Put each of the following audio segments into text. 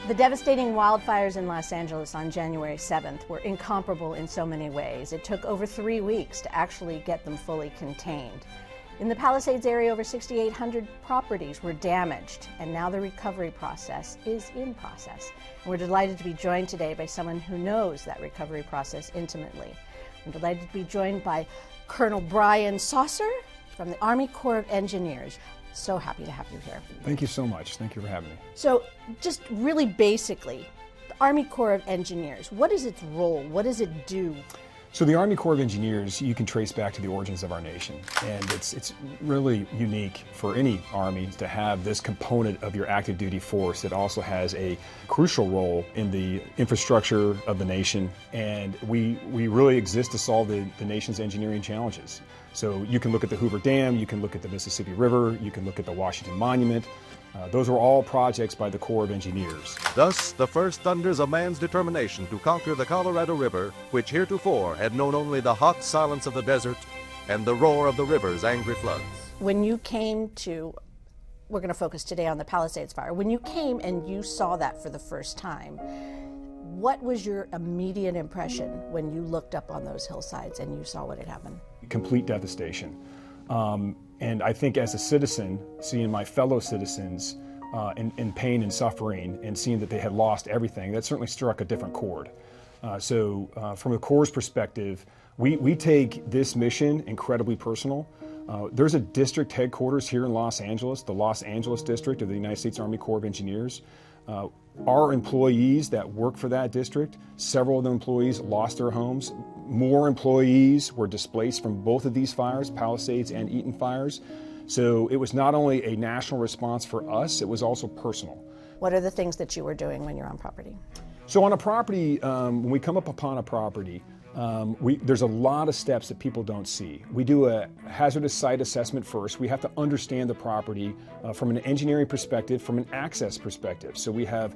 The devastating wildfires in Los Angeles on January 7th were incomparable in so many ways. It took over 3 weeks to actually get them fully contained. In the Palisades area, over 6,800 properties were damaged, and now the recovery process is in process. And we're delighted to be joined today by someone who knows that recovery process intimately. I'm delighted to be joined by Colonel Brian Saucer from the Army Corps of Engineers. So happy to have you here. Thank you so much. Thank you for having me. So just really basically, the Army Corps of Engineers, what is its role? What does it do? So the Army Corps of Engineers, you can trace back to the origins of our nation. And it's really unique for any Army to have this component of your active duty force that also has a crucial role in the infrastructure of the nation. And we really exist to solve the nation's engineering challenges. So you can look at the Hoover Dam, you can look at the Mississippi River, you can look at the Washington Monument. Those were all projects by the Corps of Engineers. Thus, the first thunders of man's determination to conquer the Colorado River, which heretofore had known only the hot silence of the desert and the roar of the river's angry floods. When you came to, we're going to focus today on the Palisades fire, when you came and you saw that for the first time, what was your immediate impression when you looked up on those hillsides and you saw what had happened? Complete devastation. And I think as a citizen, seeing my fellow citizens in pain and suffering and seeing that they had lost everything, that certainly struck a different chord. So from the Corps' perspective, we take this mission incredibly personal. There's a district headquarters here in Los Angeles, the Los Angeles District of the United States Army Corps of Engineers. Our employees that work for that district, several of the employees lost their homes. More employees were displaced from both of these fires, Palisades and Eaton fires. So it was not only a national response for us, it was also personal. What are the things that you were doing when you're on property? So on a property, when we come up upon a property, there's a lot of steps that people don't see. We do a hazardous site assessment first. We have to understand the property from an engineering perspective, from an access perspective. So we have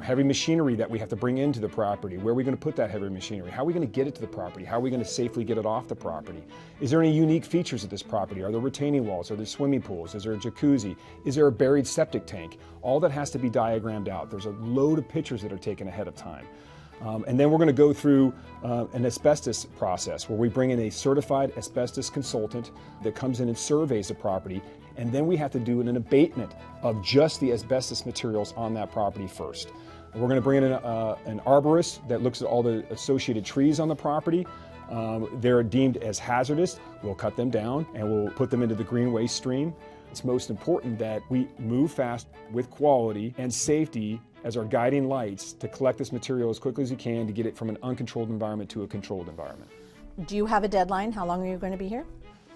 heavy machinery that we have to bring into the property. Where are we going to put that heavy machinery? How are we going to get it to the property? How are we going to safely get it off the property? Is there any unique features of this property? Are there retaining walls? Are there swimming pools? Is there a jacuzzi? Is there a buried septic tank? All that has to be diagrammed out. There's a load of pictures that are taken ahead of time. And then we're going to go through an asbestos process where we bring in a certified asbestos consultant that comes in and surveys the property, and then we have to do an abatement of just the asbestos materials on that property first. We're going to bring in an arborist that looks at all the associated trees on the property. They're deemed as hazardous. We'll cut them down and we'll put them into the green waste stream. It's most important that we move fast with quality and safety as our guiding lights to collect this material as quickly as we can to get it from an uncontrolled environment to a controlled environment. Do you have a deadline? How long are you going to be here?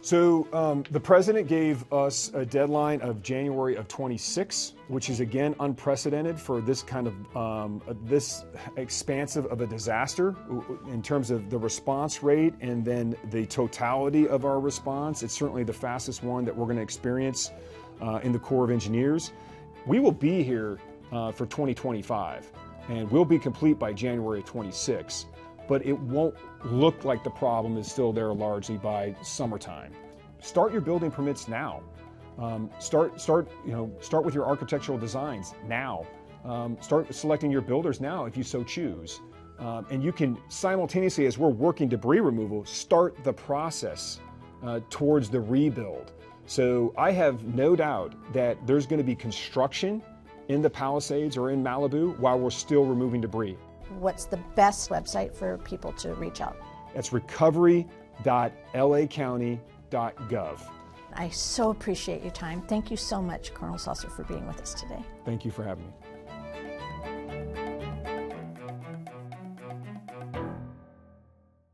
So the president gave us a deadline of January of 26, which is again unprecedented for this kind of this expansive of a disaster in terms of the response rate and then the totality of our response. It's certainly the fastest one that we're going to experience in the Corps of Engineers. We will be here for 2025, and we'll be complete by January 26, but it won't look like the problem is still there largely by summertime. Start your building permits now. Start with your architectural designs now. Start selecting your builders now if you so choose. And you can simultaneously, as we're working debris removal, start the process towards the rebuild. So I have no doubt that there's going to be construction in the Palisades or in Malibu while we're still removing debris. What's the best website for people to reach out? That's recovery.lacounty.gov. I so appreciate your time. Thank you so much, Colonel Saucer, for being with us today. Thank you for having me.